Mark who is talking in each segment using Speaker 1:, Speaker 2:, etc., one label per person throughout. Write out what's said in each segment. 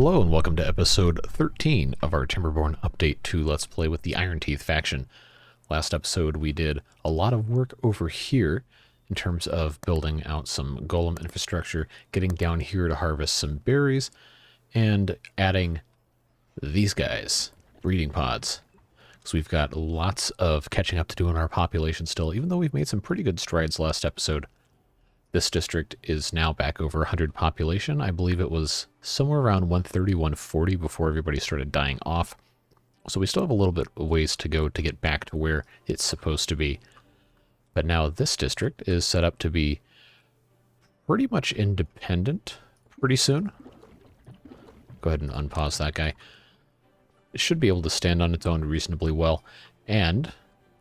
Speaker 1: Hello and welcome to episode 13 of our Timberborn update to Let's Play with the Iron Teeth faction. Last episode we did a lot of work over here in terms of building out some golem infrastructure, getting down here to harvest some berries, and adding these guys, breeding pods. So we've got lots of catching up to do in our population still, even though we've made some pretty good strides last episode. This district is now back over 100 population. I believe it was somewhere around 130, 140 before everybody started dying off. So we still have a little bit of ways to go to get back to where it's supposed to be. But now this district is set up to be pretty much independent pretty soon. Go ahead and unpause that guy. It should be able to stand on its own reasonably well. And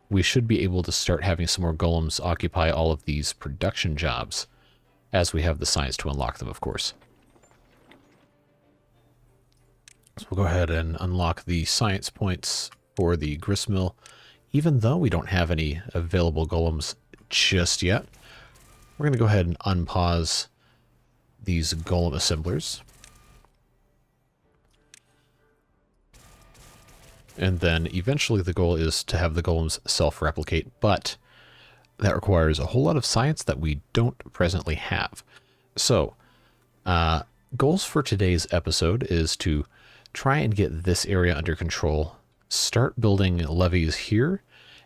Speaker 1: we should be able to start having some more golems occupy all of these production jobs, as we have the science to unlock them, of course. So we'll go ahead and unlock the science points for the gristmill, even though we don't have any available golems just yet. We're going to go ahead and unpause these golem assemblers. And then eventually the goal is to have the golems self-replicate, but that requires a whole lot of science that we don't presently have. So, goals for today's episode is to try and get this area under control, start building levees here,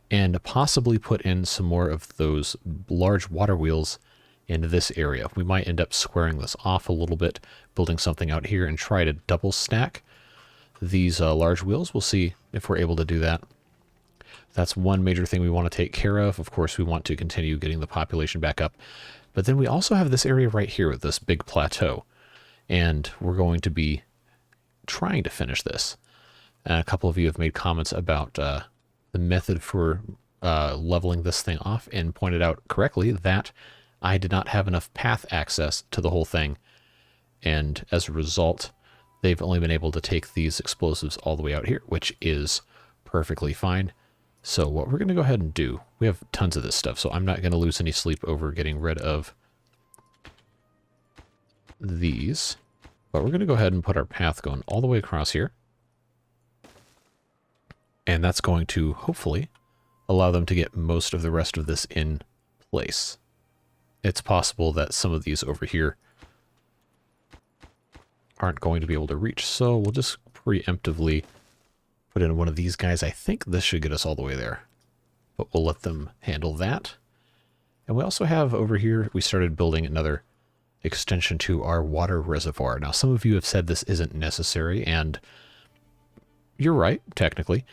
Speaker 1: and possibly put in some more of those large water wheels in this area. We might end up squaring this off a little bit, building something out here, and try to double stack these large wheels. We'll see if we're able to do that. That's one major thing we want to take care of. Of course, we want to continue getting the population back up. But then we also have this area right here with this big plateau. And we're going to be trying to finish this. And a couple of you have made comments about the method for leveling this thing off and pointed out correctly that I did not have enough path access to the whole thing. And as a result, they've only been able to take these explosives all the way out here, which is perfectly fine. So what we're going to go ahead and do, we have tons of this stuff, so I'm not going to lose any sleep over getting rid of these. But we're going to go ahead and put our path going all the way across here. And that's going to hopefully allow them to get most of the rest of this in place. It's possible that some of these over here aren't going to be able to reach, so we'll just preemptively put in one of these guys. I think this should get us all the way there, but we'll let them handle that. And we also have over here, we started building another extension to our water reservoir. Now, some of you have said this isn't necessary, and you're right, technically,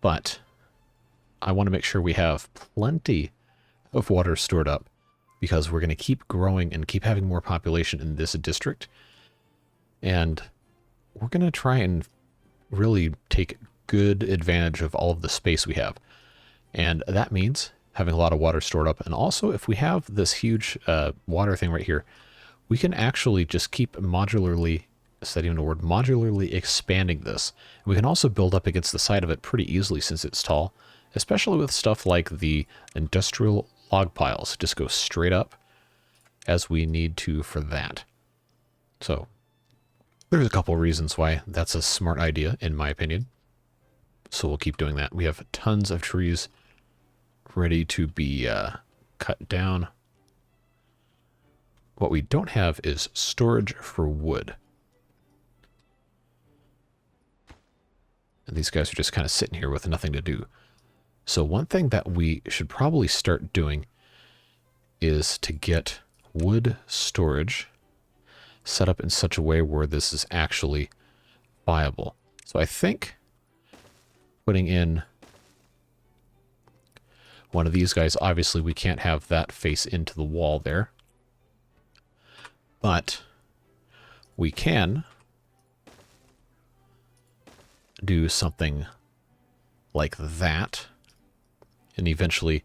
Speaker 1: but I want to make sure we have plenty of water stored up, because we're going to keep growing and keep having more population in this district. And we're going to try and really take good advantage of all of the space we have. And that means having a lot of water stored up. And also, if we have this huge water thing right here, we can actually just keep modularly, is that even a word, modularly expanding this. We can also build up against the side of it pretty easily since it's tall, especially with stuff like the industrial log piles. Just go straight up as we need to for that. So there's a couple reasons why that's a smart idea, in my opinion. So we'll keep doing that. We have tons of trees ready to be cut down. What we don't have is storage for wood. And these guys are just kind of sitting here with nothing to do. So one thing that we should probably start doing is to get wood storage set up in such a way where this is actually viable. So I think putting in one of these guys, obviously we can't have that face into the wall there, but we can do something like that, and eventually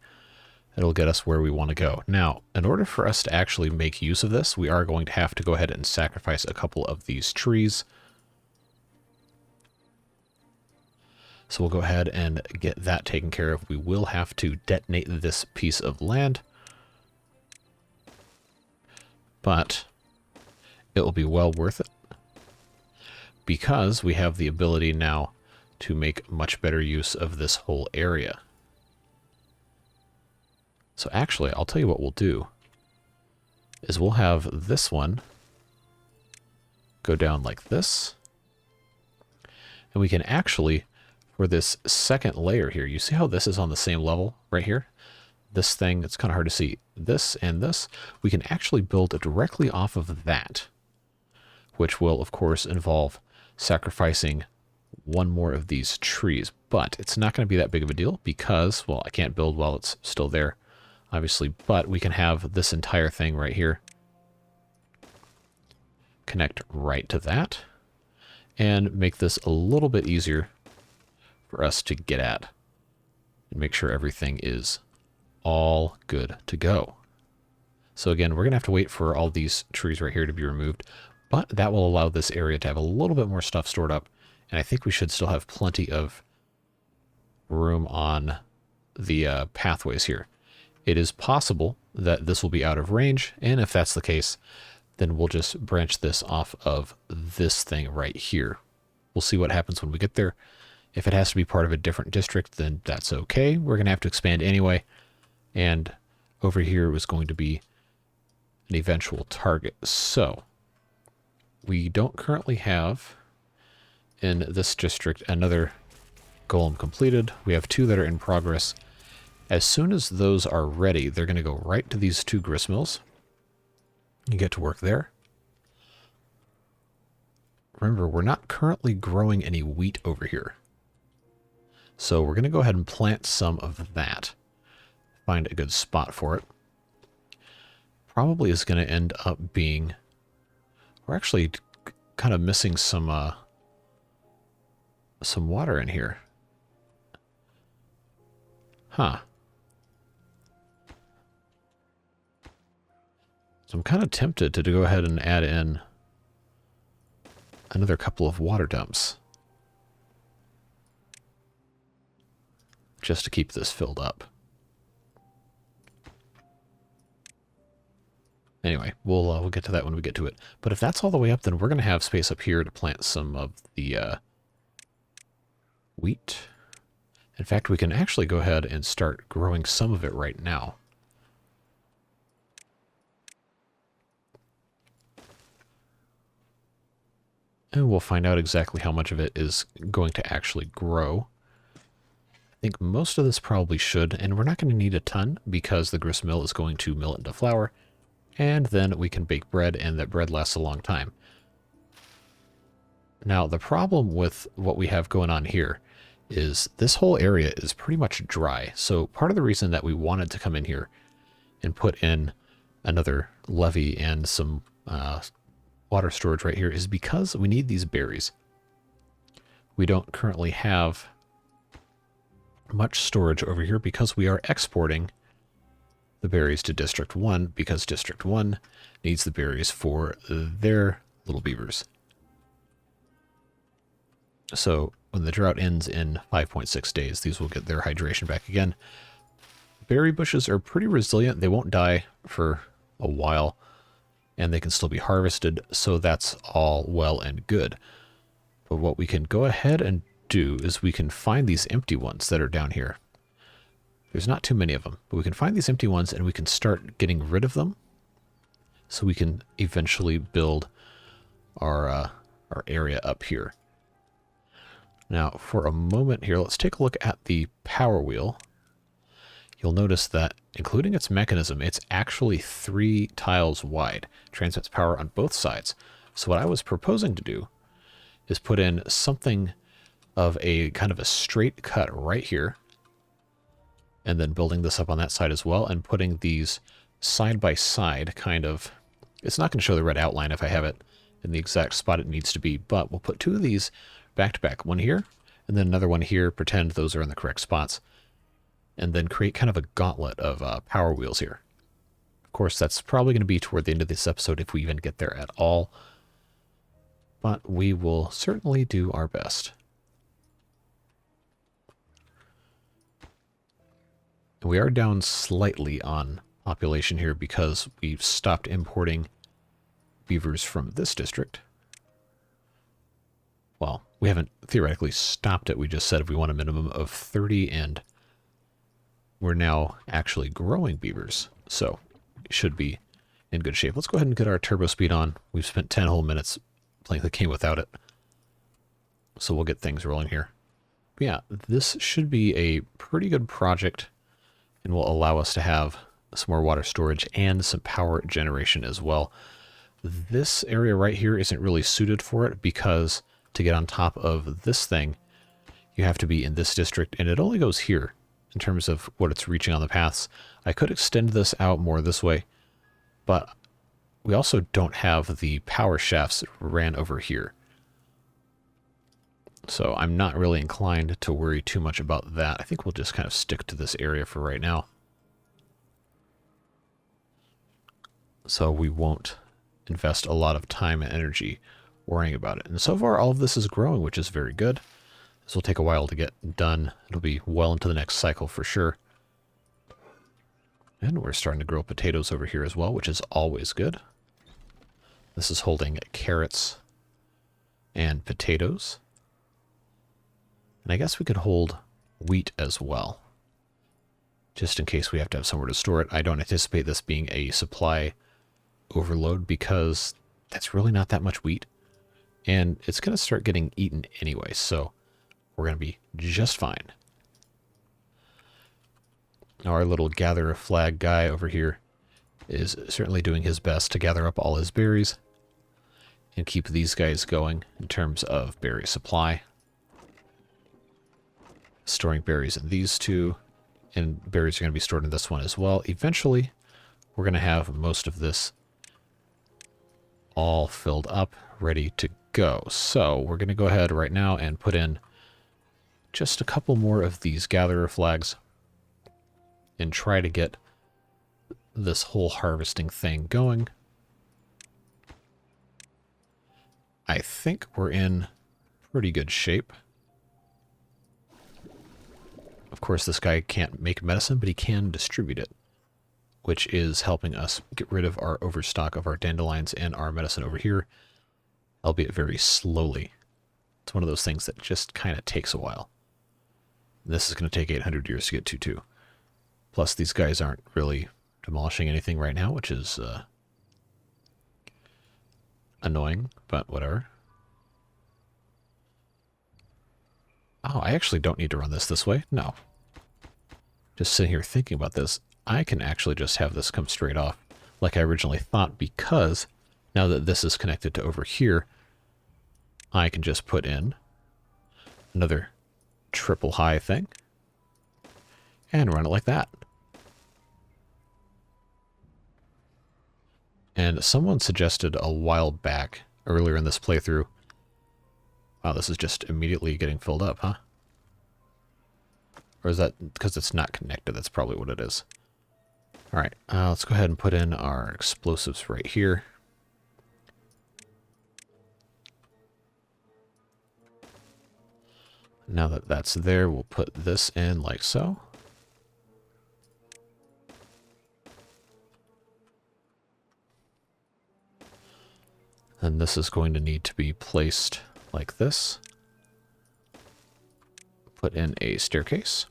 Speaker 1: it'll get us where we want to go. Now, in order for us to actually make use of this, we are going to have to go ahead and sacrifice a couple of these trees. So we'll go ahead and get that taken care of. We will have to detonate this piece of land, but it will be well worth it. because we have the ability now to make much better use of this whole area. So actually, I'll tell you what we'll do is we'll have this one go down like this. And we can actually, for this second layer here, you see how this is on the same level right here? This thing, it's kind of hard to see. This and this, we can actually build directly off of that, which will, of course, involve sacrificing one more of these trees. But it's not going to be that big of a deal because, well, I can't build while it's still there, obviously, but we can have this entire thing right here connect right to that and make this a little bit easier for us to get at and make sure everything is all good to go. So again, we're going to have to wait for all these trees right here to be removed, but that will allow this area to have a little bit more stuff stored up, and I think we should still have plenty of room on the pathways here. It is possible that this will be out of range, and if that's the case, then we'll just branch this off of this thing right here. We'll see what happens when we get there. If it has to be part of a different district, then that's okay. We're going to have to expand anyway. And over here was going to be an eventual target. So we don't currently have in this district another golem completed. We have 2 that are in progress. As soon as those are ready, they're going to go right to these 2 grist mills. You get to work there. Remember, we're not currently growing any wheat over here. So we're going to go ahead and plant some of that. Find a good spot for it. Probably is going to end up being... We're actually kind of missing some water in here. Huh. So I'm kind of tempted to go ahead and add in another couple of water dumps just to keep this filled up. Anyway, we'll get to that when we get to it. But if that's all the way up, then we're going to have space up here to plant some of the wheat. In fact, we can actually go ahead and start growing some of it right now. And we'll find out exactly how much of it is going to actually grow. I think most of this probably should, and we're not going to need a ton because the grist mill is going to mill it into flour, and then we can bake bread, and that bread lasts a long time. Now, the problem with what we have going on here is this whole area is pretty much dry. So part of the reason that we wanted to come in here and put in another levee and some water storage right here is because we need these berries. We don't currently have much storage over here because we are exporting the berries to District 1 because District 1 needs the berries for their little beavers. So when the drought ends in 5.6 days, these will get their hydration back again. Berry bushes are pretty resilient. They won't die for a while, and they can still be harvested, so that's all well and good. But what we can go ahead and do is we can find these empty ones that are down here. There's not too many of them, but we can find these empty ones and we can start getting rid of them so we can eventually build our area up here. Now, for a moment here, let's take a look at the power wheel. You'll notice that, including its mechanism, it's actually 3 tiles wide. Transmits power on both sides. So what I was proposing to do is put in something of a kind of a straight cut right here, and then building this up on that side as well, and putting these side by side kind of... It's not going to show the red outline if I have it in the exact spot it needs to be, but we'll put 2 of these back to back. One here, and then another one here. Pretend those are in the correct spots. And then create kind of a gauntlet of power wheels here. Of course, that's probably going to be toward the end of this episode if we even get there at all. But we will certainly do our best. And we are down slightly on population here because we've stopped importing beavers from this district. Well, we haven't theoretically stopped it. We just said if we want a minimum of 30, and we're now actually growing beavers. So it should be in good shape. Let's go ahead and get our turbo speed on. We've spent 10 whole minutes playing the game without it. So we'll get things rolling here. But yeah, this should be a pretty good project and will allow us to have some more water storage and some power generation as well. This area right here isn't really suited for it because to get on top of this thing, you have to be in this district, and it only goes here in terms of what it's reaching on the paths. I could extend this out more this way, but we also don't have the power shafts ran over here. So I'm not really inclined to worry too much about that. I think we'll just kind of stick to this area for right now. So we won't invest a lot of time and energy worrying about it. And so far, all of this is growing, which is very good. This will take a while to get done. It'll be well into the next cycle for sure. And we're starting to grow potatoes over here as well, which is always good. This is holding carrots and potatoes. And I guess we could hold wheat as well, just in case we have to have somewhere to store it. I don't anticipate this being a supply overload because that's really not that much wheat. And it's going to start getting eaten anyway, so we're going to be just fine. Now our little gather a flag guy over here is certainly doing his best to gather up all his berries and keep these guys going in terms of berry supply. Storing berries in these two, and berries are going to be stored in this one as well. Eventually, we're going to have most of this all filled up, ready to go. So we're going to go ahead right now and put in just a couple more of these gatherer flags and try to get this whole harvesting thing going. I think we're in pretty good shape. Of course, this guy can't make medicine, but he can distribute it, which is helping us get rid of our overstock of our dandelions and our medicine over here, albeit very slowly. It's one of those things that just kind of takes a while. This is going to take 800 years to get to, too. Plus, these guys aren't really demolishing anything right now, which is annoying, but whatever. Oh, I actually don't need to run this way. No. Just sitting here thinking about this, I can actually just have this come straight off like I originally thought, because now that this is connected to over here, I can just put in another triple high thing and run it like that. And someone suggested a while back, earlier in this playthrough, wow, this is just immediately getting filled up, huh? Or is that because it's not connected? That's probably what it is. All right, let's go ahead and put in our explosives right here. Now that that's there, we'll put this in like so. And this is going to need to be placed like this. Put in a staircase.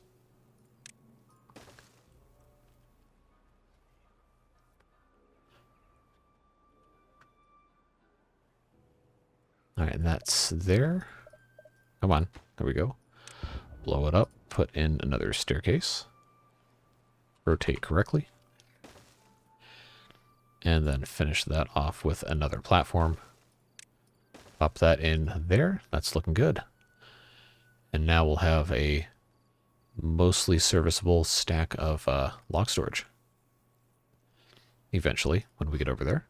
Speaker 1: All right, and that's there. Come on, there we go. Blow it up, put in another staircase. Rotate correctly. And then finish that off with another platform. Pop that in there. That's looking good. And now we'll have a mostly serviceable stack of log storage. Eventually, when we get over there.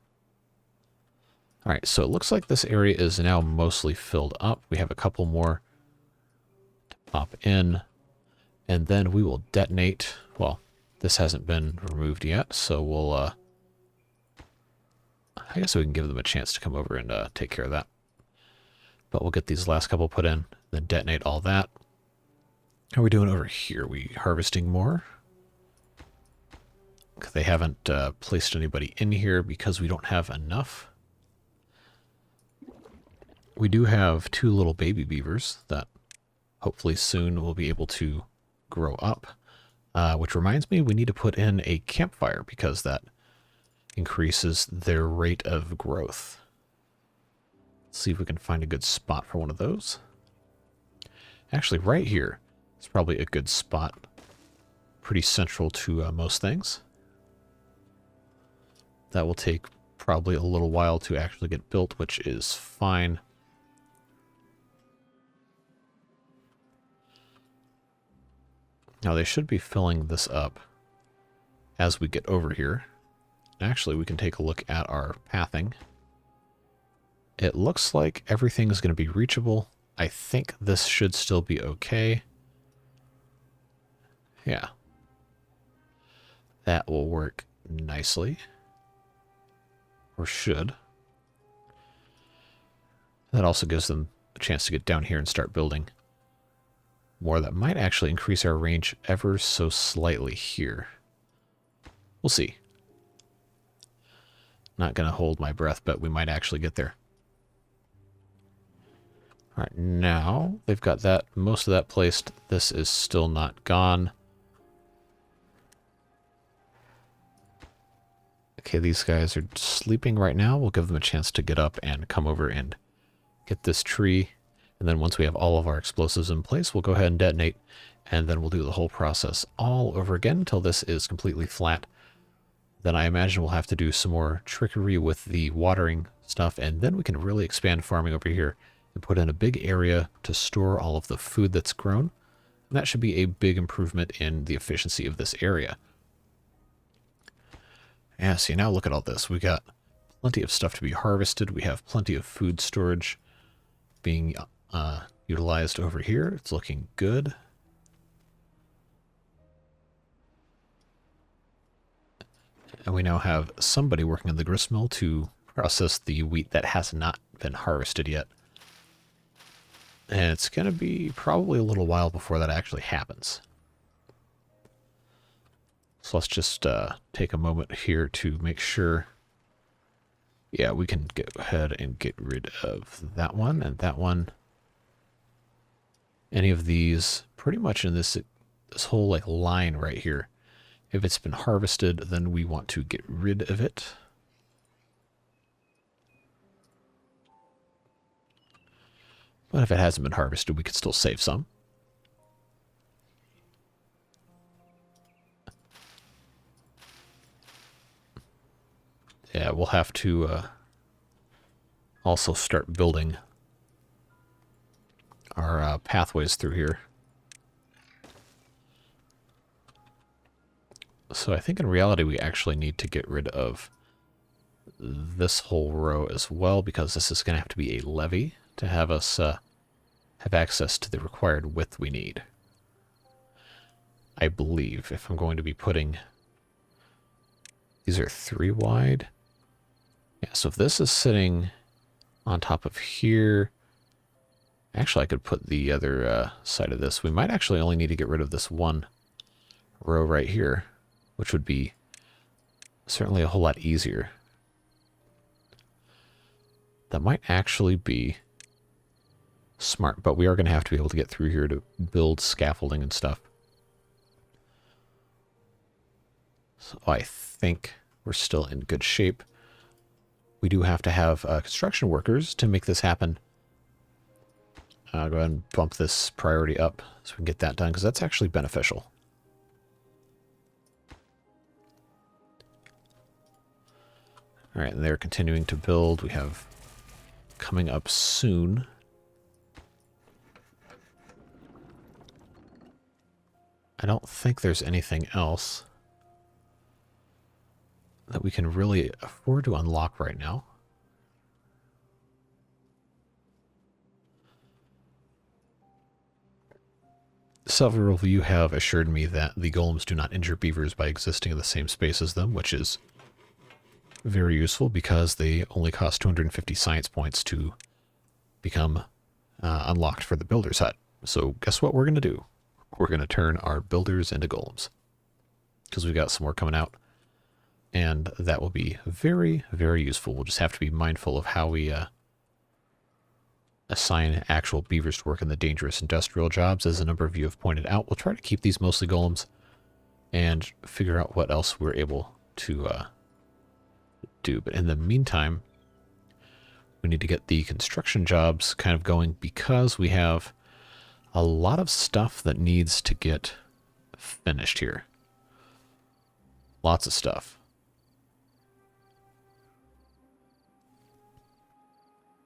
Speaker 1: All right, so it looks like this area is now mostly filled up. We have a couple more to pop in, and then we will detonate. Well, this hasn't been removed yet, so we'll, I guess we can give them a chance to come over and take care of that. But we'll get these last couple put in, then detonate all that. How are we doing over here? Are we harvesting more? They haven't placed anybody in here because we don't have enough. We do have 2 little baby beavers that hopefully soon will be able to grow up. Which reminds me, we need to put in a campfire because that increases their rate of growth. Let's see if we can find a good spot for one of those. Actually, right here is probably a good spot. Pretty central to most things. That will take probably a little while to actually get built, which is fine. Now they should be filling this up as we get over here. Actually, we can take a look at our pathing. It looks like everything is going to be reachable. I think this should still be okay. Yeah. That will work nicely. Or should. That also gives them a chance to get down here and start building more. That might actually increase our range ever so slightly here. We'll see. Not going to hold my breath, but we might actually get there. All right, now they've got that, most of that placed. This is still not gone. Okay, these guys are sleeping right now. We'll give them a chance to get up and come over and get this tree. And then once we have all of our explosives in place, we'll go ahead and detonate. And then we'll do the whole process all over again until this is completely flat. Then I imagine we'll have to do some more trickery with the watering stuff. And then we can really expand farming over here and put in a big area to store all of the food that's grown. And that should be a big improvement in the efficiency of this area. Yeah, see, now look at all this. We got plenty of stuff to be harvested. We have plenty of food storage being utilized over here. It's looking good. And we now have somebody working in the grist mill to process the wheat that has not been harvested yet. And it's going to be probably a little while before that actually happens. So let's just take a moment here to make sure. Yeah, we can go ahead and get rid of that one and that one. Any of these, pretty much in this whole like line right here. If it's been harvested, then we want to get rid of it. But if it hasn't been harvested, we could still save some. Yeah, we'll have to also start building our pathways through here. So I think in reality we actually need to get rid of this whole row as well, because this is going to have to be a levee to have us have access to the required width we need. I believe if I'm going to be putting... These are 3 wide. Yeah, so if this is sitting on top of here... Actually, I could put the other side of this. We might actually only need to get rid of this one row right here, which would be certainly a whole lot easier. That might actually be smart, but we are going to have to be able to get through here to build scaffolding and stuff. So I think we're still in good shape. We do have to have construction workers to make this happen. I'll go ahead and bump this priority up so we can get that done, because that's actually beneficial. All right, and they're continuing to build. We have coming up soon. I don't think there's anything else that we can really afford to unlock right now. Several of you have assured me that the golems do not injure beavers by existing in the same space as them, which is very useful because they only cost 250 science points to become unlocked for the builder's hut. So guess what we're going to do? We're going to turn our builders into golems, because we've got some more coming out, and that will be very, very useful. We'll just have to be mindful of how we assign actual beavers to work in the dangerous industrial jobs, as a number of you have pointed out. We'll try to keep these mostly golems and figure out what else we're able to do. But in the meantime, we need to get the construction jobs kind of going because we have a lot of stuff that needs to get finished here. Lots of stuff.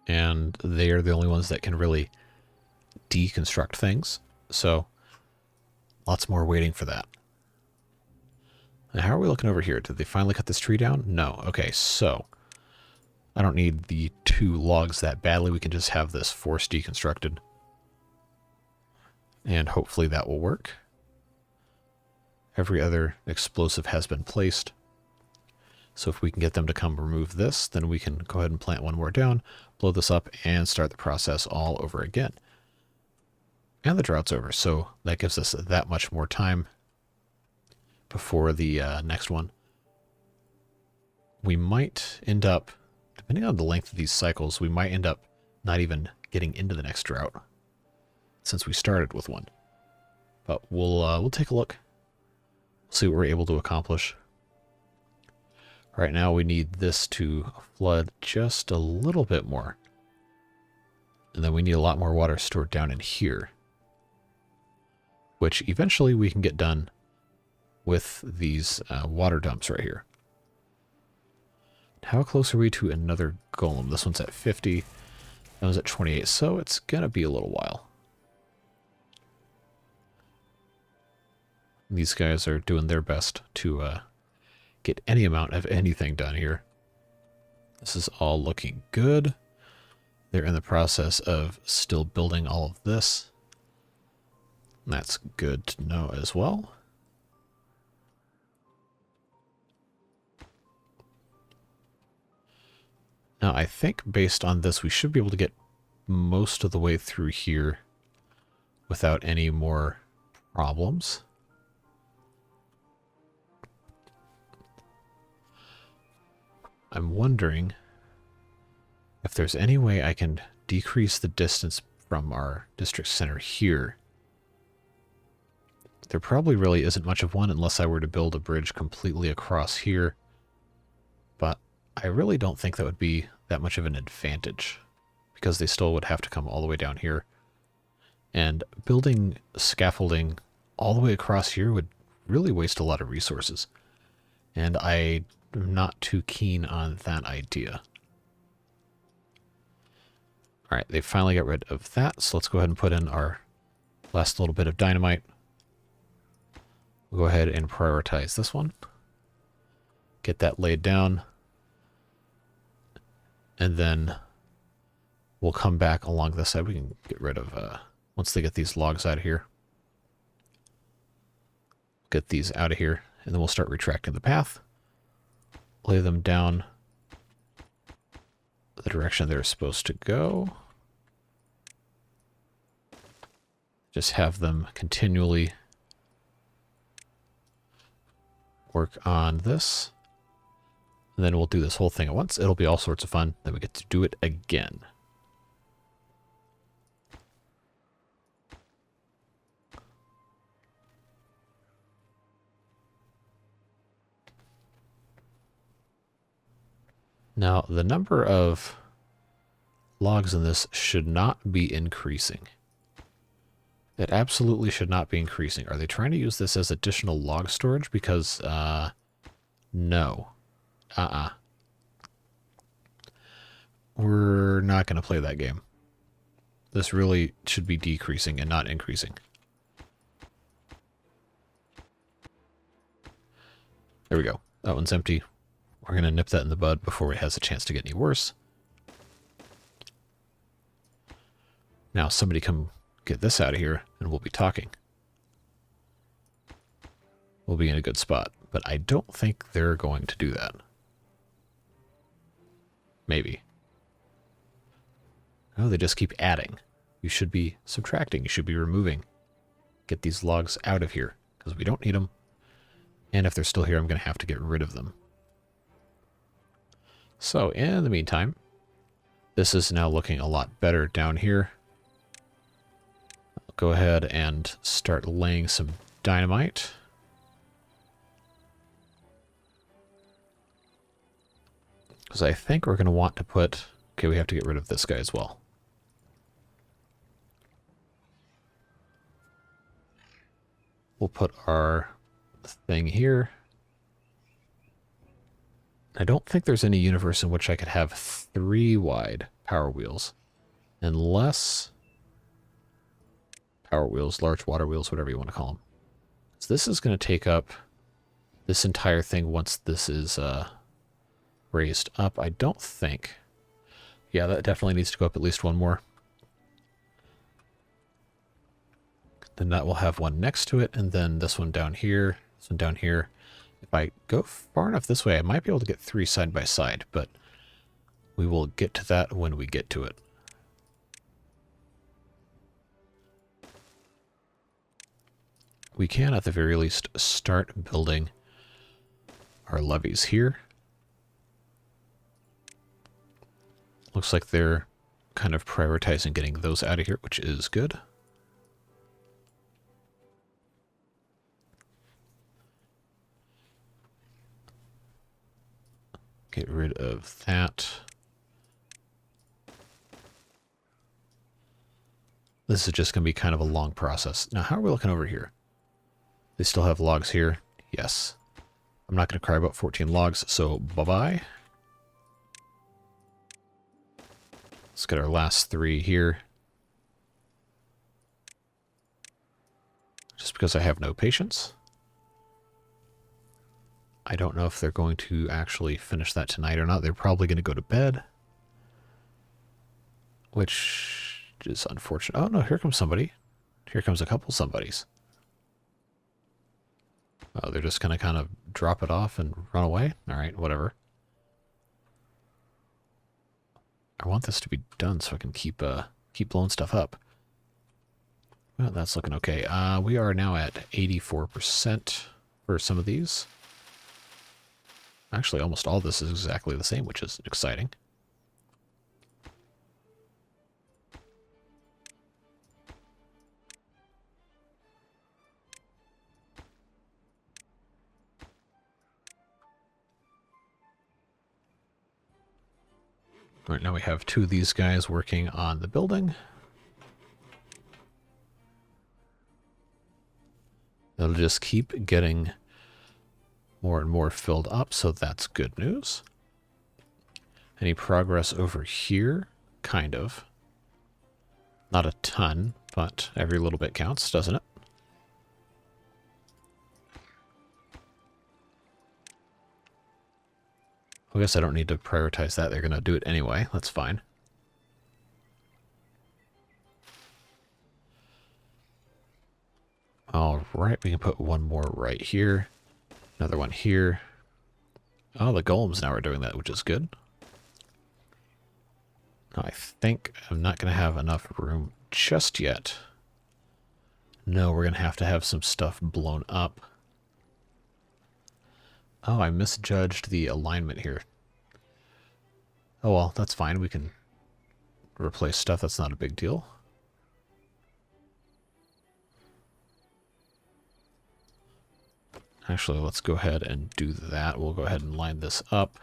Speaker 1: And they are the only ones that can really deconstruct things. So lots more waiting for that. Now, how are we looking over here? Did they finally cut this tree down? No. Okay, so I don't need the 2 logs that badly. We can just have this force deconstructed. And hopefully that will work. Every other explosive has been placed. So if we can get them to come remove this, then we can go ahead and plant 1 more down, blow this up, and start the process all over again. And the drought's over, so that gives us that much more time before the next one. We might end up, depending on the length of these cycles, we might end up not even getting into the next drought since we started with one. But we'll take a look, see what we're able to accomplish. Right now we need this to flood just a little bit more. And then we need a lot more water stored down in here, which eventually we can get done with these water dumps right here. How close are we to another golem? This one's at 50. That one's at 28, so it's going to be a little while. These guys are doing their best to get any amount of anything done here. This is all looking good. They're in the process of still building all of this. That's good to know as well. Now, I think based on this, we should be able to get most of the way through here without any more problems. I'm wondering if there's any way I can decrease the distance from our district center here. There probably really isn't much of one unless I were to build a bridge completely across here. But I really don't think that would be that much of an advantage, because they still would have to come all the way down here. And building scaffolding all the way across here would really waste a lot of resources. And I'm not too keen on that idea. Alright, they finally got rid of that, so let's go ahead and put in our last little bit of dynamite. We'll go ahead and prioritize this one. Get that laid down. And then we'll come back along this side. We can get rid of, once they get these logs out of here. Get these out of here, and then we'll start retracting the path. Lay them down the direction they're supposed to go. Just have them continually work on this. And then we'll do this whole thing at once. It'll be all sorts of fun. Then we get to do it again. Now, the number of logs in this should not be increasing. It absolutely should not be increasing. Are they trying to use this as additional log storage? Because, no. We're not going to play that game. This really should be decreasing and not increasing. There we go. That one's empty. We're going to nip that in the bud before it has a chance to get any worse. Now, somebody come get this out of here, and we'll be talking. We'll be in a good spot, but I don't think they're going to do that. Maybe. Oh, they just keep adding. You should be subtracting. You should be removing. Get these logs out of here, because we don't need them. And if they're still here, I'm going to have to get rid of them. So, in the meantime, This is now looking a lot better down here. I'll go ahead and start laying some dynamite. Because I think we're going to want to put... Okay, we have to get rid of this guy as well. We'll put our thing here. I don't think there's any universe in which I could have 3 wide power wheels. Unless... Power wheels, large water wheels, whatever you want to call them. So this is going to take up this entire thing once this is raised up. I don't think... Yeah, that definitely needs to go up at least one more. Then that will have one next to it, and then this one down here, this one down here. If I go far enough this way, I might be able to get 3 side by side, but we will get to that when we get to it. We can, at the very least, start building our levees here. Looks like they're kind of prioritizing getting those out of here, which is good. Get rid of that. This is just going to be kind of a long process. Now, how are we looking over here? They still have logs here. Yes. I'm not going to cry about 14 logs, so bye-bye. Let's get our last 3 here. Just because I have no patience. I don't know if they're going to actually finish that tonight or not. They're probably going to go to bed. Which is unfortunate. Oh, no, here comes somebody. Here comes a couple somebodies. Oh, they're just going to kind of drop it off and run away? Alright, whatever. I want this to be done so I can keep blowing stuff up. Well, that's looking okay. We are now at 84% for some of these. Actually, almost all this is exactly the same, which is exciting. All right, now we have 2 of these guys working on the building. They'll just keep getting more and more filled up, so that's good news. Any progress over here? Kind of. Not a ton, but every little bit counts, doesn't it? I guess I don't need to prioritize that. They're going to do it anyway. That's fine. All right, we can put one more right here. Another one here. Oh, the golems now are doing that, which is good. Now, I think I'm not going to have enough room just yet. No, we're going to have some stuff blown up. Oh, I misjudged the alignment here. Oh well, that's fine. We can replace stuff. That's not a big deal. Actually, let's go ahead and do that. We'll go ahead and line this up.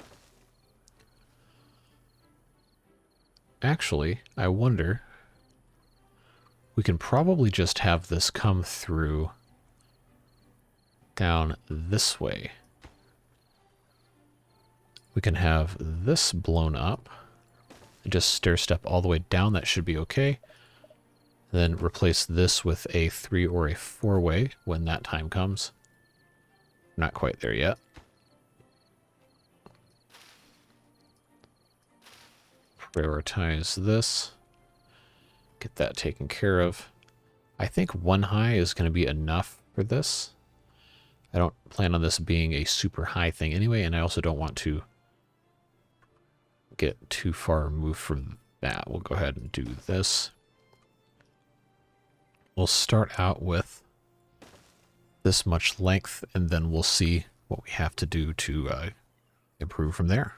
Speaker 1: Actually, I wonder... We can probably just have this come through down this way. We can have this blown up and just stair step all the way down. That should be okay. Then replace this with a 3 or a 4-way when that time comes. Not quite there yet. Prioritize this. Get that taken care of. I think 1 high is going to be enough for this. I don't plan on this being a super high thing anyway, and I also don't want to get too far removed from that. We'll go ahead and do this. We'll start out with this much length, and then we'll see what we have to do to improve from there.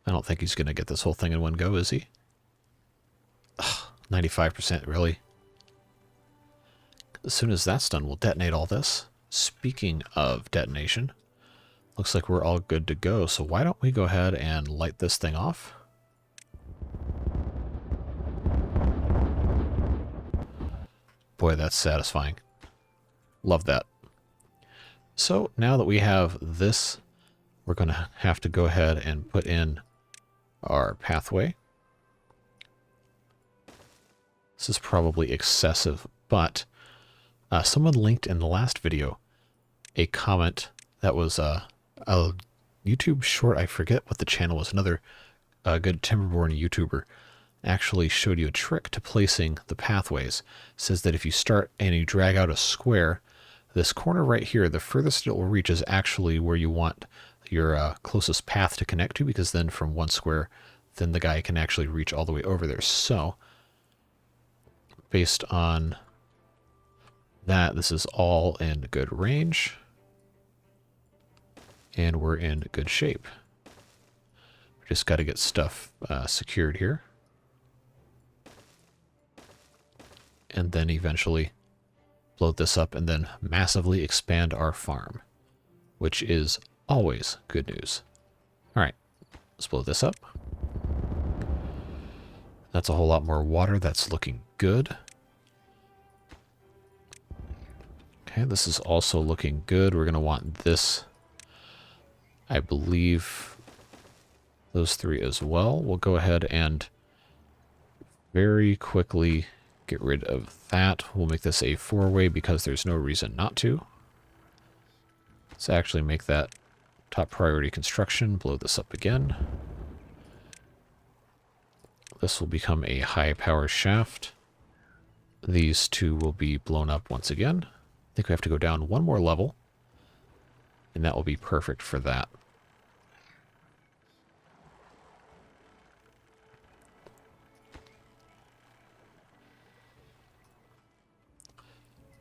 Speaker 1: I don't think he's going to get this whole thing in one go, is he? Ugh, 95%, really? As soon as that's done, we'll detonate all this. Speaking of detonation, looks like we're all good to go. So why don't we go ahead and light this thing off? Boy, that's satisfying. Love that. So now that we have this, we're going to have to go ahead and put in our pathway. This is probably excessive, but someone linked in the last video a comment that was a YouTube short. I forget what the channel was. Another good Timberborn YouTuber actually showed you a trick to placing the pathways. It says that if you start and you drag out a square, this corner right here, the furthest it will reach is actually where you want your closest path to connect to, because then from one square, then the guy can actually reach all the way over there. So based on that, this is all in good range, and we're in good shape. We just got to get stuff secured here, and then eventually blow this up and then massively expand our farm, which is always good news. All right, let's blow this up. That's a whole lot more water. That's looking good. Okay, this is also looking good. We're going to want this, I believe, those three as well. We'll go ahead and very quickly get rid of that. We'll make this a 4-way because there's no reason not to. Let's actually make that top priority construction. Blow this up again. This will become a high power shaft. These two will be blown up once again. I think we have to go down one more level, and that will be perfect for that.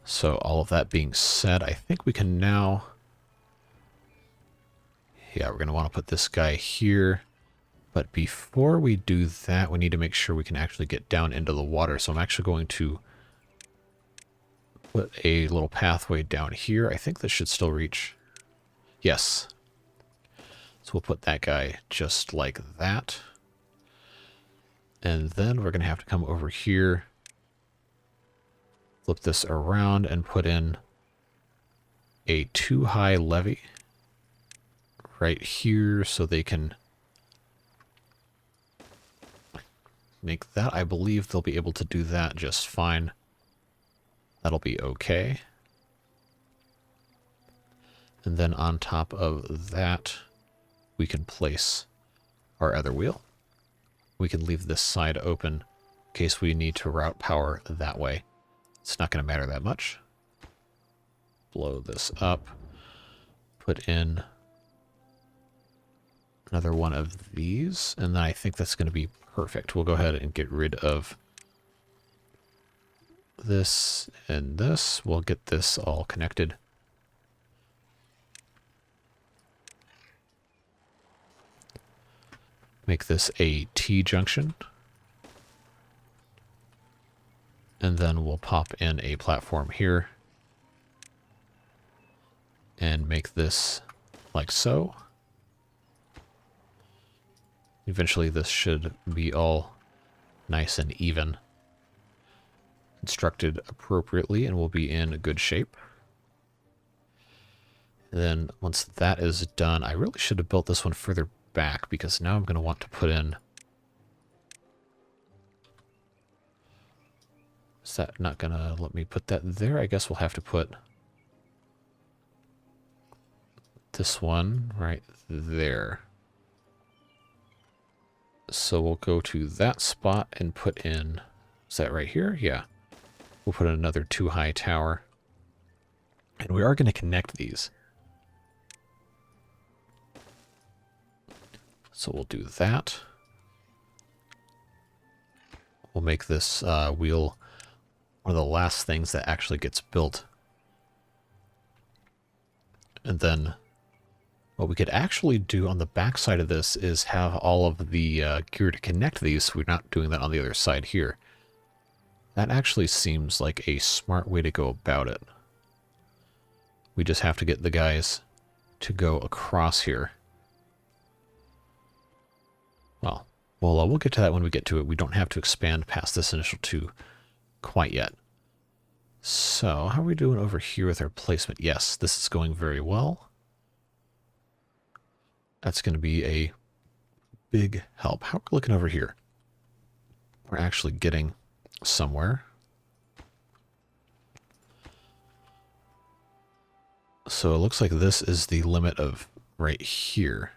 Speaker 1: So all of that being said, I think we can now... Yeah, we're going to want to put this guy here. But before we do that, we need to make sure we can actually get down into the water. So I'm actually going to put a little pathway down here. I think this should still reach. Yes. So we'll put that guy just like that. And then we're going to have to come over here, flip this around, and put in a 2-high levee right here so they can make that. I believe they'll be able to do that just fine. That'll be okay. And then on top of that, we can place our other wheel. We can leave this side open in case we need to route power that way. It's not going to matter that much. Blow this up. Put in another one of these, and then I think that's going to be perfect. We'll go ahead and get rid of this and this. We'll get this all connected. Make this a T-junction. And then we'll pop in a platform here and make this like so. Eventually this should be all nice and even, constructed appropriately, and we'll be in good shape. And then once that is done, I really should have built this one further back, because now I'm going to want to put in... Is that not going to let me put that there? I guess we'll have to put this one right there. So we'll go to that spot and put in... Is that right here? Yeah. We'll put in another 2-high tower. And we are going to connect these. So we'll do that. We'll make this wheel one of the last things that actually gets built. And then What we could actually do on the back side of this is have all of the gear to connect these, so we're not doing that on the other side here. That actually seems like a smart way to go about it. We just have to get the guys to go across here. Well, we'll get to that when we get to it. We don't have to expand past this initial 2 quite yet. So, how are we doing over here with our placement? Yes, this is going very well. That's going to be a big help. How are we looking over here? We're actually getting somewhere. So it looks like this is the limit of right here.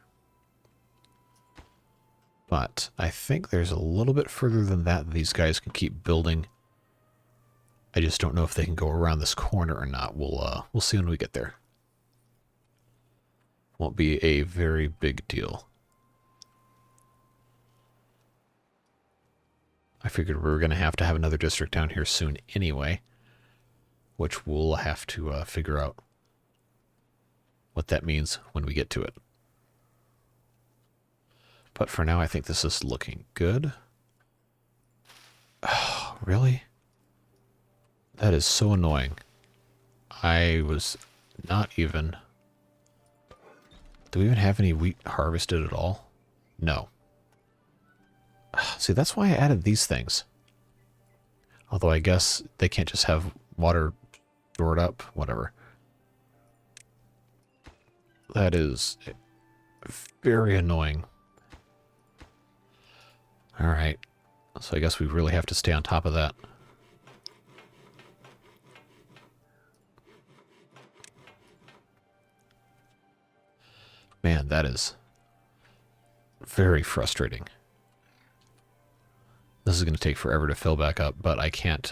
Speaker 1: But I think there's a little bit further than that these guys can keep building. I just don't know if they can go around this corner or not. We'll see when we get there. Won't be a very big deal. I figured we were going to have another district down here soon anyway, which we'll have to figure out what that means when we get to it. But for now, I think this is looking good. Oh, really? That is so annoying. I was not even... Do we even have any wheat harvested at all? No. See, that's why I added these things. Although I guess they can't just have water stored up, whatever. That is very annoying. Alright. So I guess we really have to stay on top of that. Man, that is very frustrating. This is going to take forever to fill back up, but I can't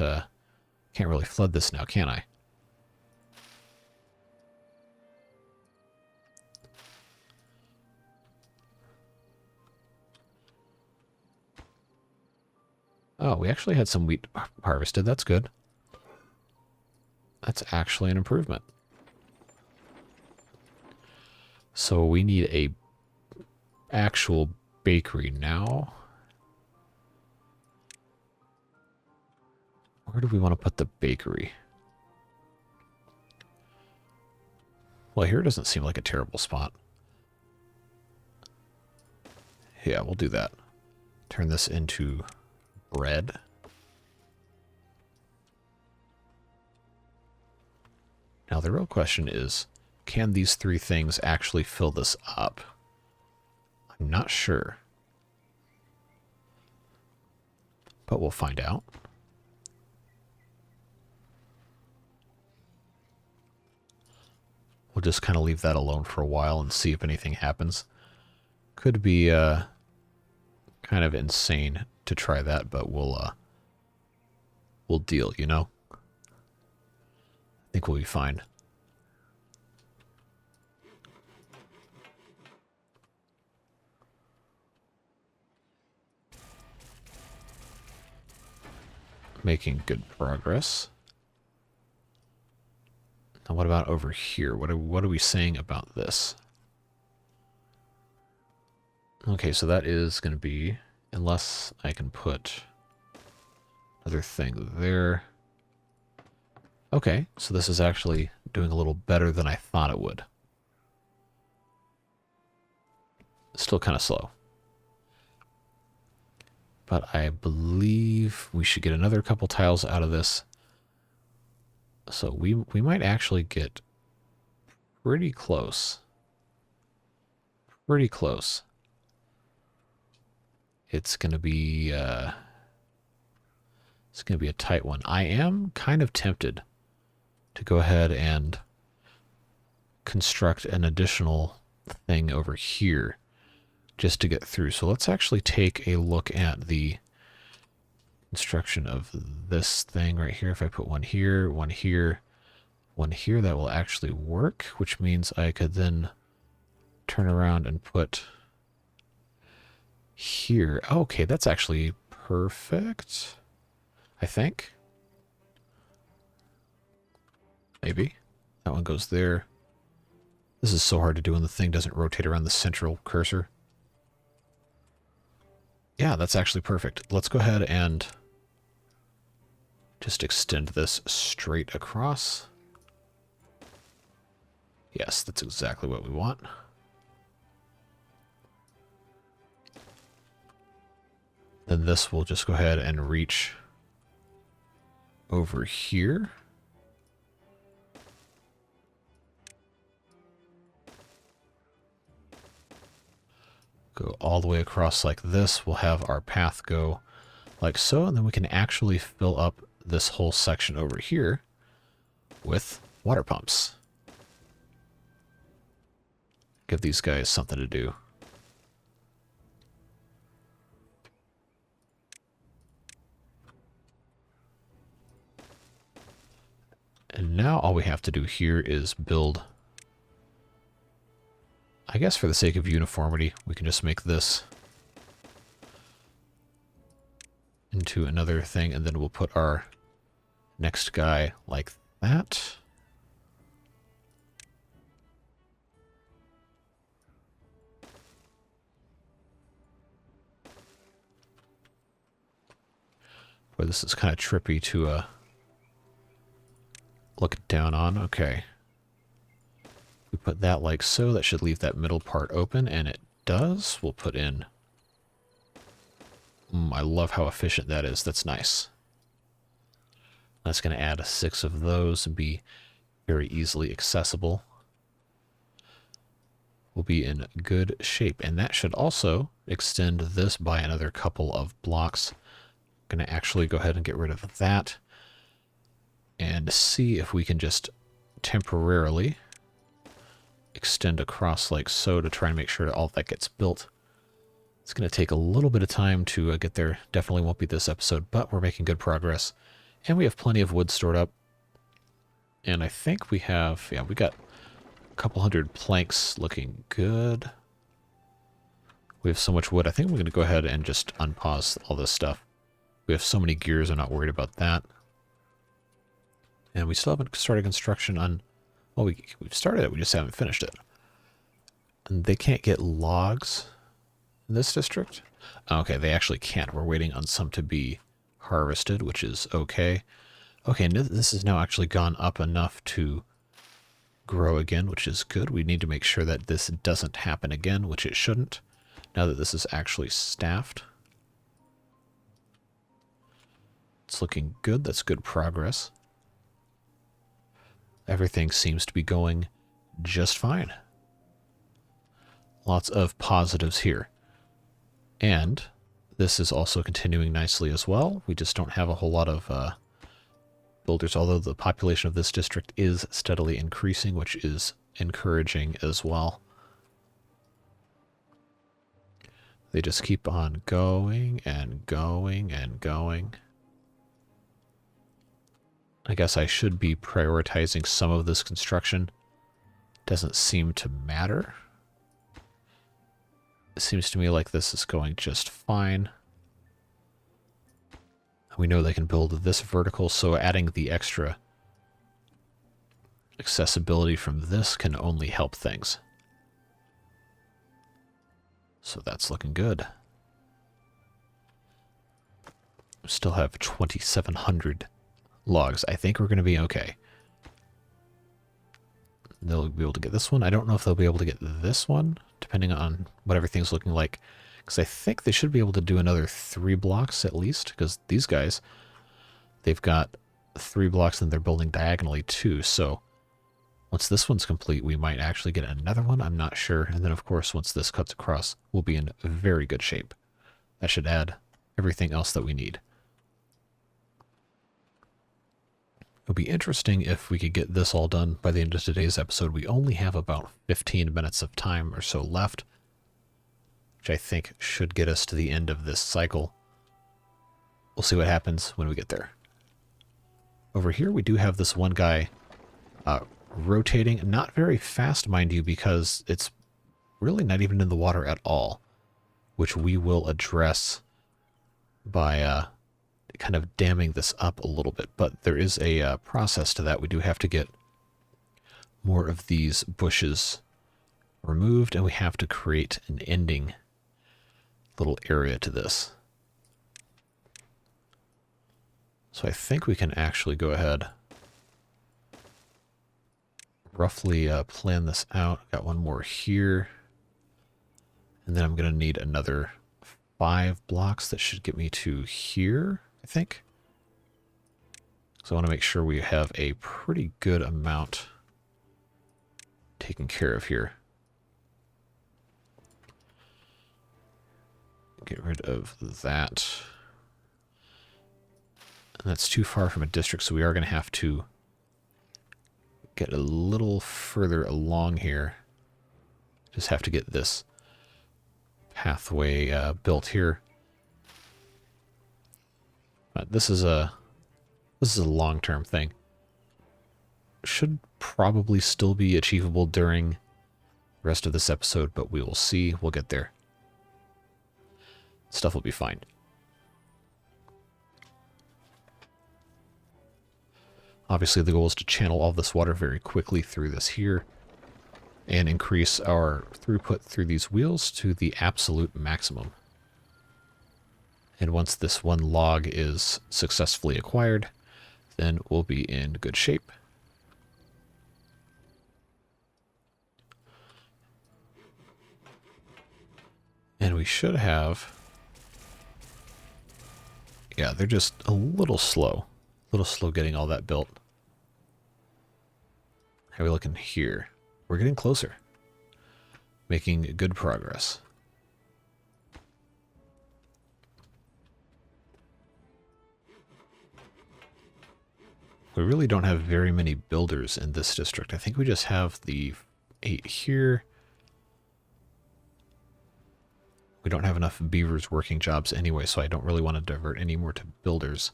Speaker 1: really flood this now, can I? Oh, we actually had some wheat harvested. That's good. That's actually an improvement. So we need a actual bakery now. Where do we want to put the bakery? Well, here doesn't seem like a terrible spot. Yeah, we'll do that. Turn this into bread. Now the real question is, can these 3 things actually fill this up? I'm not sure. But we'll find out. We'll just kind of leave that alone for a while and see if anything happens. Could be kind of insane to try that, but we'll deal, you know? I think we'll be fine. Making good progress. Now what about over here? What are we saying about this? Okay, so that is going to be, unless I can put another thing there. Okay, so this is actually doing a little better than I thought it would. Still kind of slow. But I believe we should get another couple tiles out of this. So we might actually get pretty close. Pretty close. It's going to be a tight one. I am kind of tempted to go ahead and construct an additional thing over here just to get through. So let's actually take a look at the construction of this thing right here. If I put one here, one here, one here, that will actually work, which means I could then turn around and put here. Okay, that's actually perfect, I think. Maybe. That one goes there. This is so hard to do when the thing doesn't rotate around the central cursor. Yeah, that's actually perfect. Let's go ahead and just extend this straight across. Yes, that's exactly what we want. Then this will just go ahead and reach over here. Go all the way across like this. We'll have our path go like so, and then we can actually fill up this whole section over here with water pumps. Give these guys something to do. And now all we have to do here is build, I guess for the sake of uniformity, we can just make this into another thing, and then we'll put our next guy like that. Boy, this is kind of trippy to look down on. Okay. We put that like so. That should leave that middle part open, and it does. We'll put in... I love how efficient that is. That's nice. That's going to add 6 of those and be very easily accessible. We'll be in good shape. And that should also extend this by another couple of blocks. Going to actually go ahead and get rid of that and see if we can just temporarily extend across like so to try and make sure that all that gets built. It's going to take a little bit of time to get there. Definitely won't be this episode, but we're making good progress. And we have plenty of wood stored up. And I think we have, yeah, we got a couple hundred planks looking good. We have so much wood. I think we're going to go ahead and just unpause all this stuff. We have so many gears, I'm not worried about that. And we still haven't started construction on... Well, we've started it, we just haven't finished it. And they can't get logs in this district? Okay, they actually can't. We're waiting on some to be harvested, which is okay. Okay, and this has now actually gone up enough to grow again, which is good. We need to make sure that this doesn't happen again, which it shouldn't, now that this is actually staffed. It's looking good. That's good progress. Everything seems to be going just fine. Lots of positives here. And this is also continuing nicely as well. We just don't have a whole lot of builders, although the population of this district is steadily increasing, which is encouraging as well. They just keep on going and going and going. I guess I should be prioritizing some of this construction. Doesn't seem to matter. It seems to me like this is going just fine. We know they can build this vertical, so adding the extra accessibility from this can only help things. So that's looking good. Still have 2,700 logs. I think we're going to be okay. They'll be able to get this one. I don't know if they'll be able to get this one, depending on what everything's looking like. Because I think they should be able to do another 3 blocks at least. Because these guys, they've got 3 blocks and they're building diagonally too. So once this one's complete, we might actually get another one. I'm not sure. And then, of course, once this cuts across, we'll be in very good shape. That should add everything else that we need. It would be interesting if we could get this all done by the end of today's episode. We only have about 15 minutes of time or so left, which I think should get us to the end of this cycle. We'll see what happens when we get there. Over here, we do have this one guy rotating. Not very fast, mind you, because it's really not even in the water at all, which we will address by kind of damming this up a little bit. But there is a process to that. We do have to get more of these bushes removed, and we have to create an ending little area to this. So I think we can actually go ahead, roughly plan this out. Got one more here. And then I'm going to need another 5 blocks. That should get me to here, I think. So I want to make sure we have a pretty good amount taken care of here. Get rid of that. And that's too far from a district, so we are going to have to get a little further along here. Just have to get this pathway built here. But this is a long-term thing. Should probably still be achievable during the rest of this episode, but we will see. We'll get there. Stuff will be fine. Obviously, the goal is to channel all this water very quickly through this here and increase our throughput through these wheels to the absolute maximum. And once this one log is successfully acquired, then we'll be in good shape. And we should have... Yeah, they're just a little slow. A little slow getting all that built. How are we looking here? We're getting closer. Making good progress. We really don't have very many builders in this district. I think we just have the 8 here. We don't have enough beavers working jobs anyway, so I don't really want to divert any more to builders.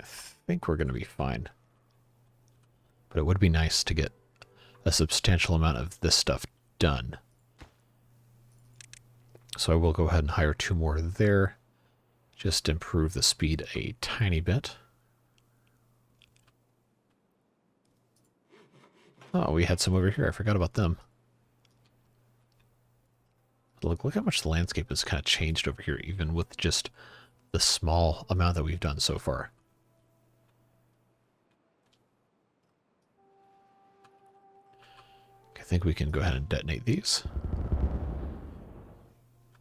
Speaker 1: I think we're going to be fine. But it would be nice to get a substantial amount of this stuff done. So I will go ahead and hire 2 more there. Just improve the speed a tiny bit. Oh, we had some over here. I forgot about them. Look how much the landscape has kind of changed over here, even with just the small amount that we've done so far. I think we can go ahead and detonate these.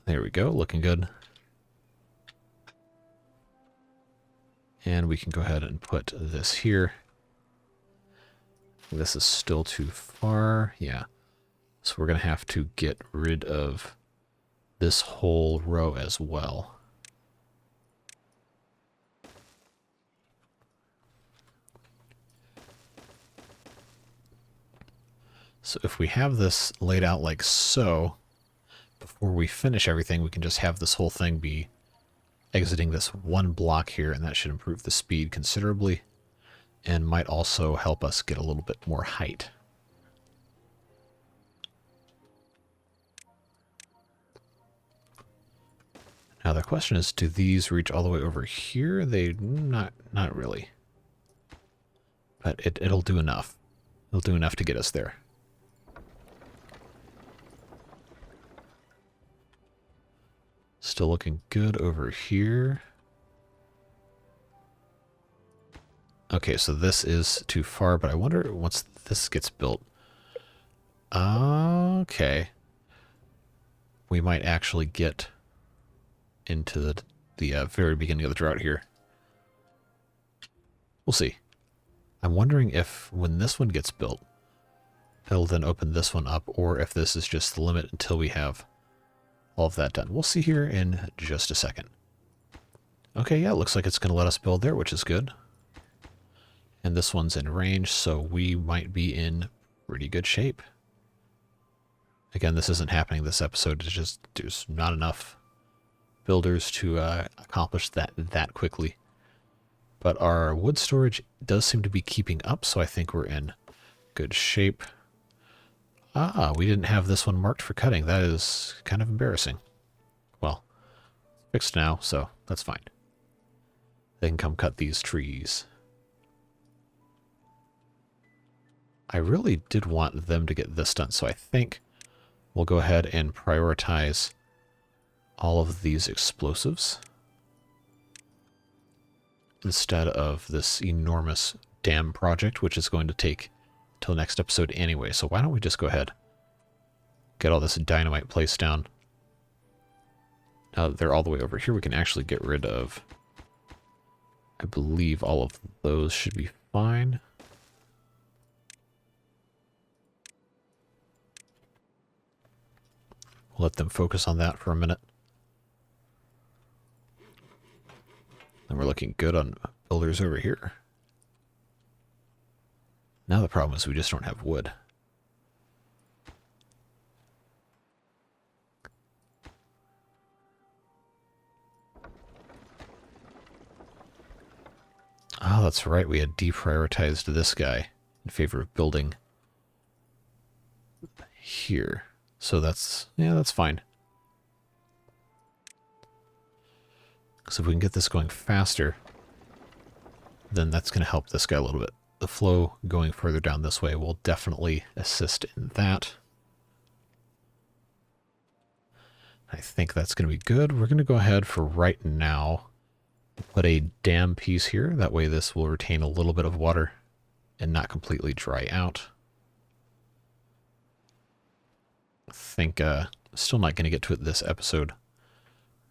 Speaker 1: There we go, looking good. And we can go ahead and put this here. This is still too far. Yeah. So we're going to have to get rid of this whole row as well. So if we have this laid out like so, before we finish everything, we can just have this whole thing be exiting this one block here, and that should improve the speed considerably. And might also help us get a little bit more height. Now the question is, do these reach all the way over here? They not really. But it'll do enough. It'll do enough to get us there. Still looking good over here. Okay, so this is too far, but I wonder once this gets built. Okay. We might actually get into the very beginning of the drought here. We'll see. I'm wondering if when this one gets built, it'll then open this one up, or if this is just the limit until we have all of that done. We'll see here in just a second. Okay, yeah, it looks like it's going to let us build there, which is good. And this one's in range, so we might be in pretty good shape. Again, this isn't happening this episode. It's just there's not enough builders to accomplish that quickly. But our wood storage does seem to be keeping up, so I think we're in good shape. Ah, we didn't have this one marked for cutting. That is kind of embarrassing. Well, fixed now, so that's fine. They can come cut these trees. I really did want them to get this done, so I think we'll go ahead and prioritize all of these explosives instead of this enormous dam project, which is going to take till next episode anyway. So why don't we just go ahead, get all this dynamite placed down. Now that they're all the way over here, we can actually get rid of, I believe all of those should be fine. We'll let them focus on that for a minute. And we're looking good on builders over here. Now the problem is we just don't have wood. Oh, that's right. We had deprioritized this guy in favor of building here. So that's, yeah, that's fine. So if we can get this going faster, then that's going to help this guy a little bit. The flow going further down this way will definitely assist in that. I think that's going to be good. We're going to go ahead for right now, put a dam piece here. That way this will retain a little bit of water and not completely dry out. I think still not going to get to it this episode,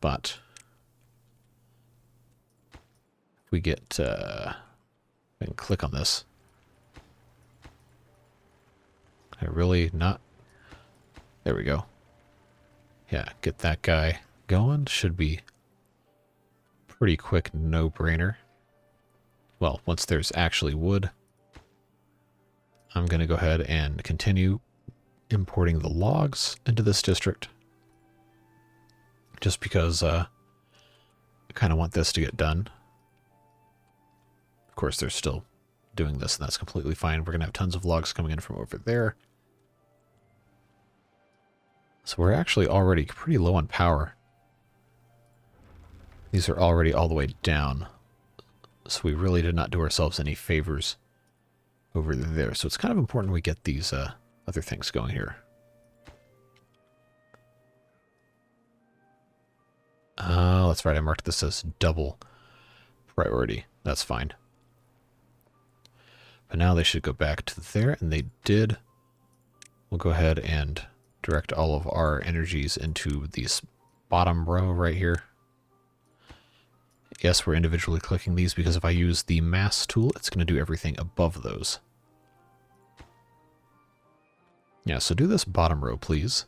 Speaker 1: but if we get, I can click on this. I really not, there we go. Yeah, get that guy going. Should be pretty quick, no-brainer. Well, once there's actually wood, I'm going to go ahead and continue importing the logs into this district. Just because I kind of want this to get done. Of course, they're still doing this, and that's completely fine. We're going to have tons of logs coming in from over there. So we're actually already pretty low on power. These are already all the way down. So we really did not do ourselves any favors over there. So it's kind of important we get these other things going here. Oh, that's right. I marked this as double priority. That's fine. But now they should go back to there, and they did. We'll go ahead and direct all of our energies into this bottom row right here. Yes, we're individually clicking these because if I use the mass tool, it's going to do everything above those. Yeah, so do this bottom row, please.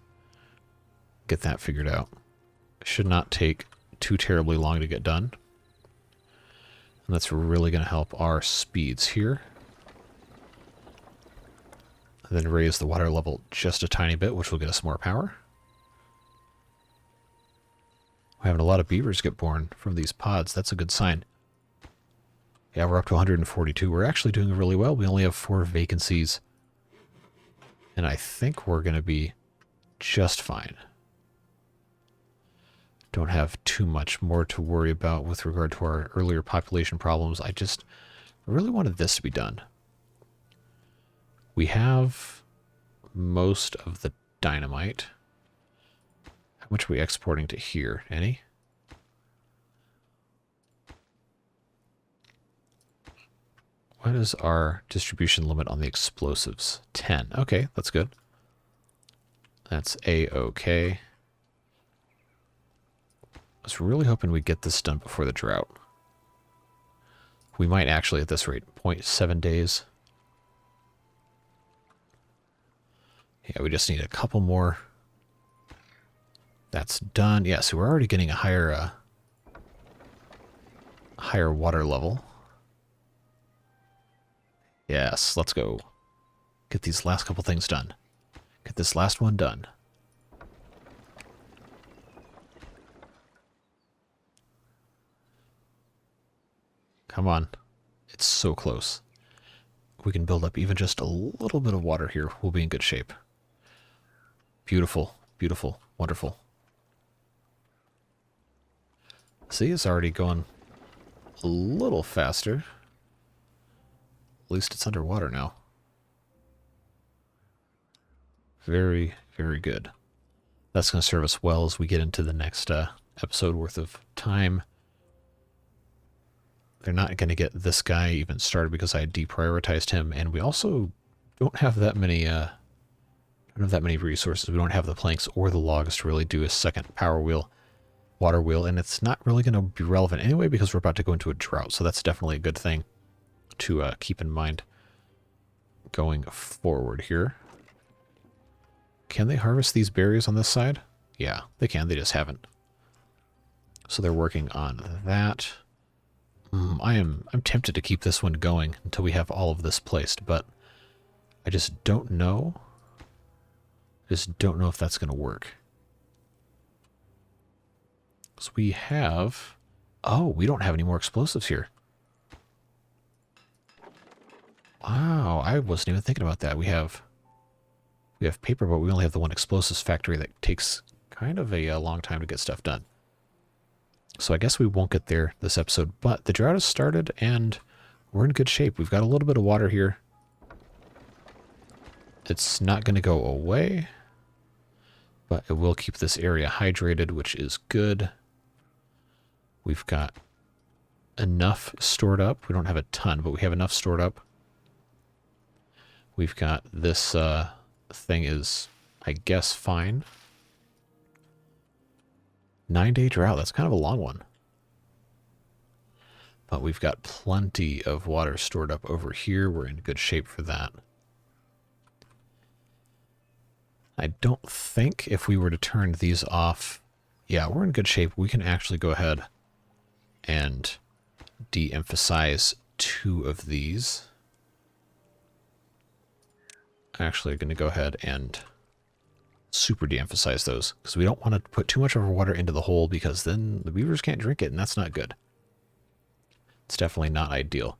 Speaker 1: Get that figured out. It should not take too terribly long to get done. And that's really going to help our speeds here. And then raise the water level just a tiny bit, which will get us more power. We're having a lot of beavers get born from these pods. That's a good sign. Yeah, we're up to 142. We're actually doing really well. We only have 4 vacancies. And I think we're going to be just fine. Don't have too much more to worry about with regard to our earlier population problems. I really wanted this to be done. We have most of the dynamite. How much are we exporting to here? Any? What is our distribution limit on the explosives? 10. Okay, that's good. That's A-okay. I was really hoping we'd get this done before the drought. We might actually at this rate. 0.7 days. Yeah, we just need a couple more. That's done. Yeah, so we're already getting a higher water level. Yes, let's go. Get these last couple things done. Get this last one done. Come on. It's so close. If we can build up even just a little bit of water here, we'll be in good shape. Beautiful, beautiful, wonderful. See, it's already going a little faster. At least it's underwater now. Very, very good. That's going to serve us well as we get into the next episode worth of time. They're not going to get this guy even started because I deprioritized him, and we also don't have that many resources. We don't have the planks or the logs to really do a second power wheel, water wheel, and it's not really going to be relevant anyway because we're about to go into a drought, so that's definitely a good thing to keep in mind going forward here. Can they harvest these berries on this side? Yeah, they can. They just haven't. So they're working on that. I'm tempted to keep this one going until we have all of this placed, but I just don't know. Just don't know if that's going to work. So we have... Oh, we don't have any more explosives here. Wow, I wasn't even thinking about that. We have paper, but we only have the one explosives factory that takes kind of a long time to get stuff done. So I guess we won't get there this episode, but the drought has started and we're in good shape. We've got a little bit of water here. It's not going to go away, but it will keep this area hydrated, which is good. We've got enough stored up. We don't have a ton, but we have enough stored up. We've got this thing is, I guess, fine. 9-day drought. That's kind of a long one. But we've got plenty of water stored up over here. We're in good shape for that. I don't think if we were to turn these off, yeah, we're in good shape. We can actually go ahead and de-emphasize 2 of these. Actually going to go ahead and super de-emphasize those because we don't want to put too much of our water into the hole because then the beavers can't drink it and that's not good. It's definitely not ideal.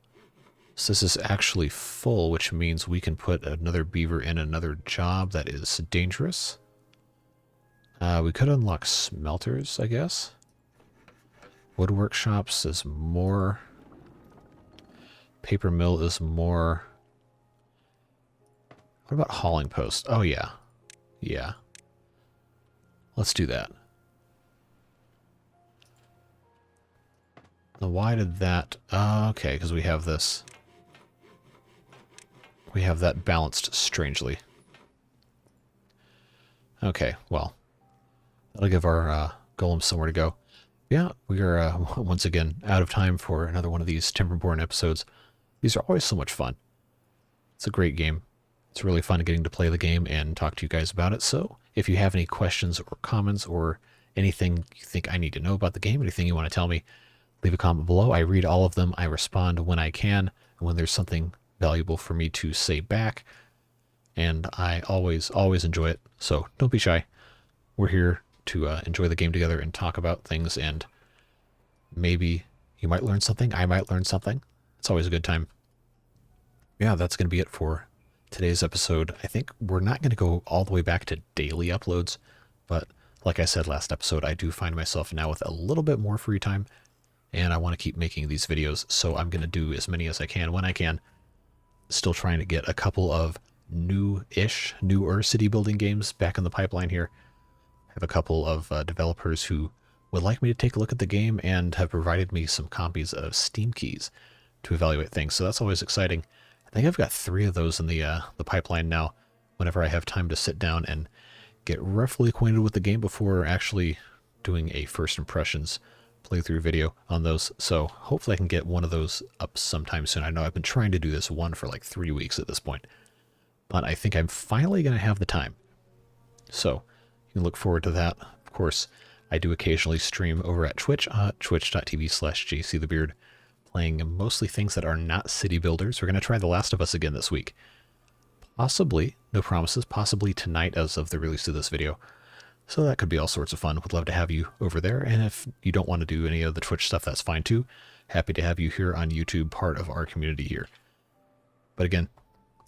Speaker 1: So this is actually full, which means we can put another beaver in another job that is dangerous. We could unlock smelters, I guess. Wood workshops is more. Paper mill is more. What about hauling post? Oh, yeah. Yeah. Let's do that. Now, why did that... okay, because we have this. We have that balanced strangely. Okay, well. That'll give our golems somewhere to go. Yeah, we are once again out of time for another one of these Timberborn episodes. These are always so much fun. It's a great game. It's really fun getting to play the game and talk to you guys about it. So if you have any questions or comments or anything you think I need to know about the game, anything you want to tell me, leave a comment below. I read all of them. I respond when I can, and when there's something valuable for me to say back. And I always enjoy it. So don't be shy. We're here to enjoy the game together and talk about things, and maybe you might learn something. I might learn something. It's always a good time. Yeah, that's going to be it for today's episode. I think we're not going to go all the way back to daily uploads, but like I said last episode, I do find myself now with a little bit more free time, and I want to keep making these videos, so I'm going to do as many as I can when I can. Still trying to get a couple of newer city building games back in the pipeline here. I have a couple of developers who would like me to take a look at the game and have provided me some copies of Steam keys to evaluate things, so that's always exciting. I think I've got 3 of those in the pipeline now, whenever I have time to sit down and get roughly acquainted with the game before actually doing a first impressions playthrough video on those. So hopefully I can get one of those up sometime soon. I know I've been trying to do this one for like 3 weeks at this point, but I think I'm finally going to have the time. So you can look forward to that. Of course, I do occasionally stream over at Twitch, twitch.tv/jcthebeard. Playing mostly things that are not city builders. We're going to try The Last of Us again this week. Possibly, no promises, possibly tonight as of the release of this video. So that could be all sorts of fun. Would love to have you over there. And if you don't want to do any of the Twitch stuff, that's fine too. Happy to have you here on YouTube, part of our community here. But again,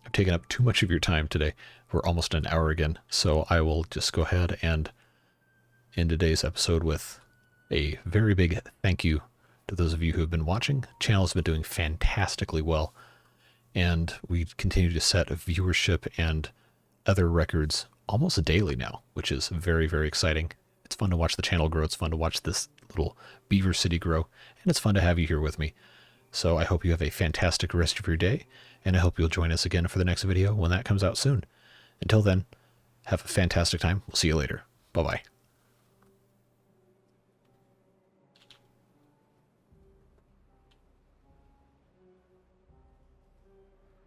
Speaker 1: I've taken up too much of your time today. We're almost an hour again. So I will just go ahead and end today's episode with a very big thank you to those of you who have been watching. The channel has been doing fantastically well, and we continue to set viewership and other records almost daily now, which is very, very exciting. It's fun to watch the channel grow. It's fun to watch this little beaver city grow, and it's fun to have you here with me. So I hope you have a fantastic rest of your day, and I hope you'll join us again for the next video when that comes out soon. Until then, have a fantastic time. We'll see you later. Bye-bye.